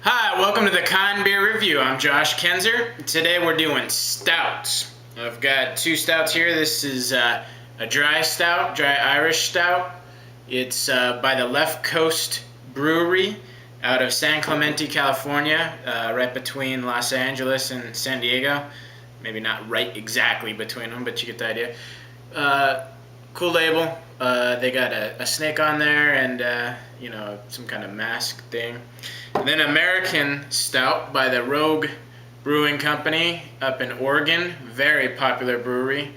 Hi, welcome to the Con Beer Review. I'm Josh Kenzer. Today we're doing stouts. I've got two stouts here. This is a dry stout, dry Irish stout. It's by the Left Coast Brewery out of San Clemente, California, right between Los Angeles and San Diego. Maybe not right exactly between them, but you get the idea. Cool label. They got a snake on there and some kind of mask thing. And then American Stout by the Rogue Brewing Company up in Oregon. Very popular brewery.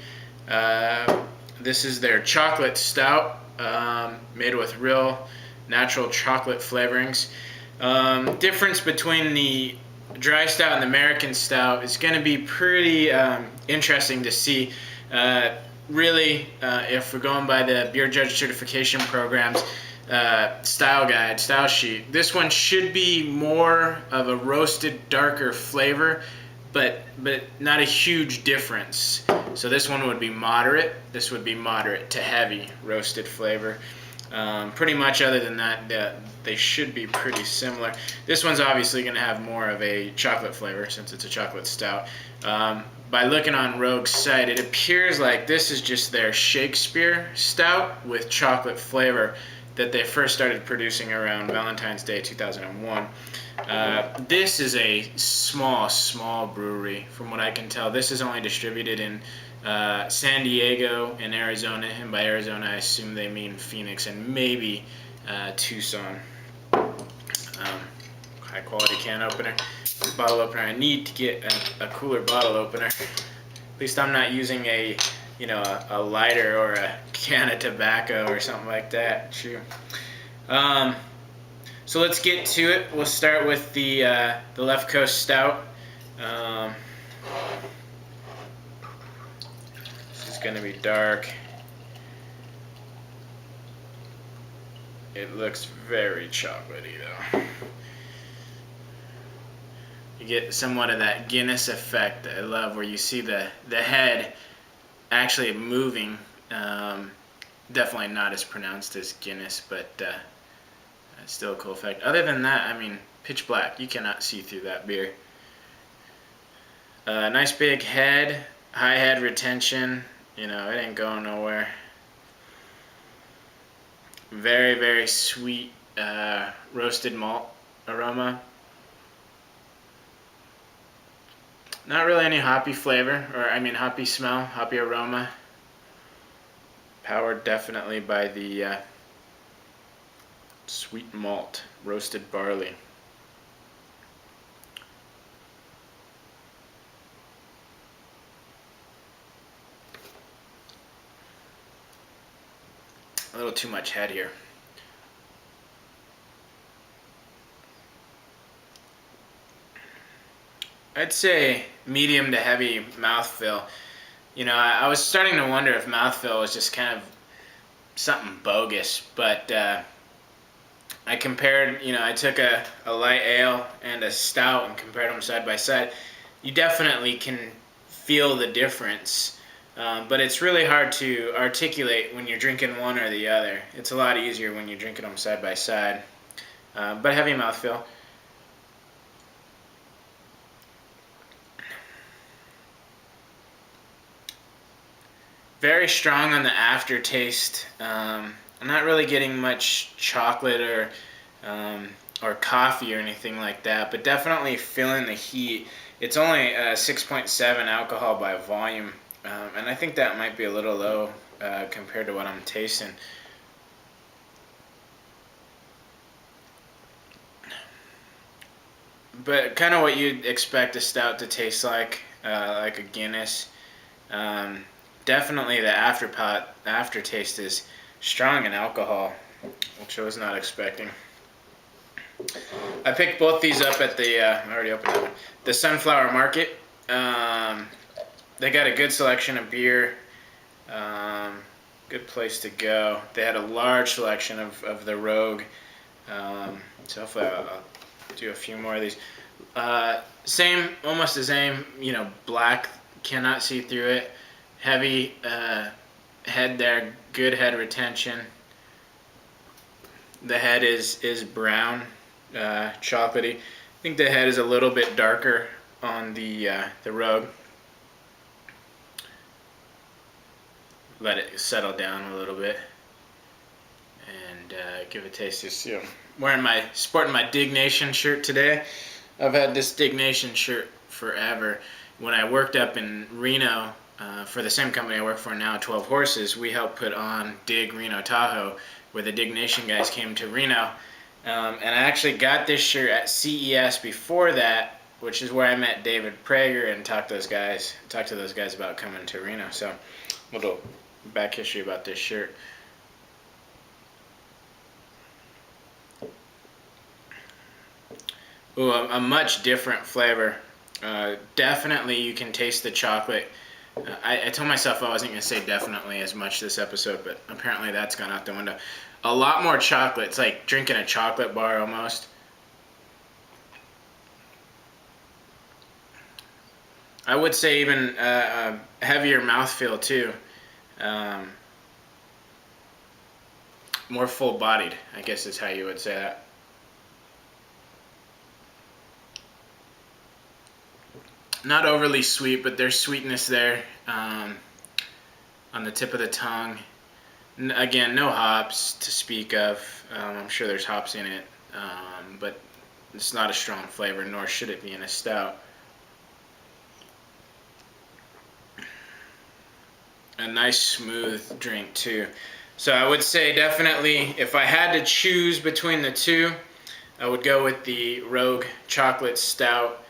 This is their Chocolate Stout, made with real natural chocolate flavorings. Difference between the dry stout and the American Stout is going to be pretty interesting to see. Really, if we're going by the beer judge certification program's style sheet, this one should be more of a roasted, darker flavor, but not a huge difference. So this one would be moderate. This would be moderate to heavy roasted flavor. Pretty much other than that, they should be pretty similar. This one's obviously going to have more of a chocolate flavor since it's a chocolate stout. By looking on Rogue's site, it appears like this is just their Shakespeare stout with chocolate flavor that they first started producing around Valentine's Day 2001. This is a small brewery from what I can tell. This is only distributed in San Diego and Arizona, and by Arizona I assume they mean Phoenix and maybe Tucson. High quality can opener, bottle opener. I need to get a cooler bottle opener. At least I'm not using a lighter or a can of tobacco or something like that. Shoot. So let's get to it. We'll start with the Left Coast Stout. This is going to be dark. It looks very chocolatey though. You get somewhat of that Guinness effect that I love, where you see the head actually moving. Definitely not as pronounced as Guinness, but still a cool effect. Other than that, I mean, pitch black. You cannot see through that beer. Nice big head, high head retention. It ain't going nowhere. Very, very sweet roasted malt aroma. Not really any hoppy flavor, hoppy smell, hoppy aroma. Powered definitely by the sweet malt, roasted barley. A little too much head here. I'd say medium to heavy mouthfeel. I was starting to wonder if mouthfeel was just kind of something bogus, but I compared, I took a light ale and a stout and compared them side by side. You definitely can feel the difference, but it's really hard to articulate when you're drinking one or the other. It's a lot easier when you're drinking them side by side, but heavy mouthfeel. Very strong on the aftertaste. I'm not really getting much chocolate or coffee or anything like that, but definitely feeling the heat. It's only 6.7 alcohol by volume, and I think that might be a little low compared to what I'm tasting. But kind of what you'd expect a stout to taste like a Guinness. Definitely the aftertaste is strong in alcohol, which I was not expecting. I picked both these up at the, I already opened that one, the Sunflower Market. They got a good selection of beer, good place to go. They had a large selection of the Rogue, so hopefully I'll do a few more of these. Almost the same, black, cannot see through it. Heavy head there, good head retention. The head is brown, chocolatey. I think the head is a little bit darker on the Rogue. Let it settle down a little bit and give it a taste. Just, sporting my Dignation shirt today. I've had this Dignation shirt forever. When I worked up in Reno for the same company I work for now, 12 Horses, we helped put on Dig Reno Tahoe, where the Dignation guys came to Reno. And I actually got this shirt at CES before that, which is where I met David Prager and talked to those guys about coming to Reno. So, a little back history about this shirt. Ooh, a much different flavor. Definitely you can taste the chocolate. I told myself I wasn't going to say definitely as much this episode, but apparently that's gone out the window. A lot more chocolate. It's like drinking a chocolate bar almost. I would say even a heavier mouthfeel too. More full-bodied, I guess is how you would say that. Not overly sweet, but there's sweetness there on the tip of the tongue. Again, no hops to speak of. I'm sure there's hops in it, but it's not a strong flavor, nor should it be in a stout. A nice smooth drink too. So I would say definitely, if I had to choose between the two, I would go with the Rogue Chocolate Stout.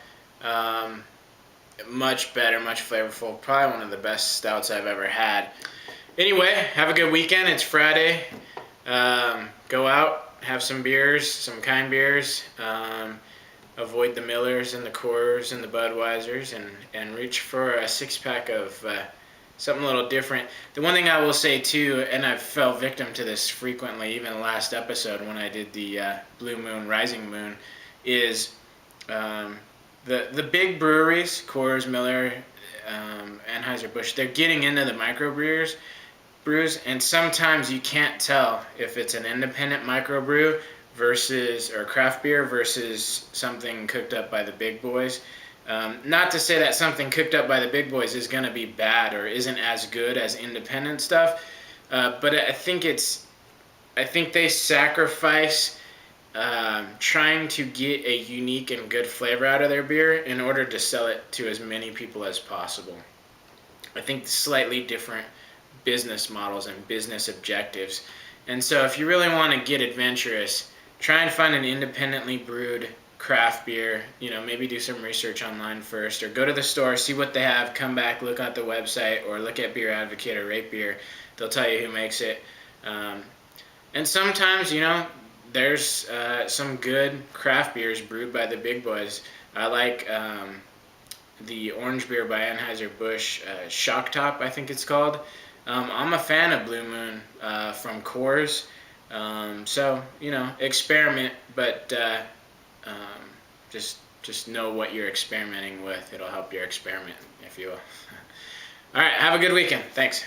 Much better, much flavorful. Probably one of the best stouts I've ever had. Anyway, have a good weekend. It's Friday. Go out, have some beers, some kind beers. Avoid the Millers and the Coors and the Budweisers, and reach for a six-pack of something a little different. The one thing I will say too, and I've fell victim to this frequently, even the last episode when I did the Blue Moon, Rising Moon, is the big breweries, Coors, Miller, Anheuser-Busch, they're getting into the microbrews, and sometimes you can't tell if it's an independent microbrew or craft beer versus something cooked up by the big boys. Not to say that something cooked up by the big boys is going to be bad or isn't as good as independent stuff, but I think they sacrifice trying to get a unique and good flavor out of their beer in order to sell it to as many people as possible. I think slightly different business models and business objectives. And so if you really want to get adventurous, try and find an independently brewed craft beer. Maybe do some research online first, or go to the store, see what they have, come back, look at the website, or look at Beer Advocate or Rate Beer. They'll tell you who makes it. And sometimes, there's some good craft beers brewed by the big boys. I like the orange beer by Anheuser-Busch, Shock Top, I think it's called. I'm a fan of Blue Moon from Coors. So, experiment, but just know what you're experimenting with. It'll help your experiment, if you will. All right, have a good weekend. Thanks.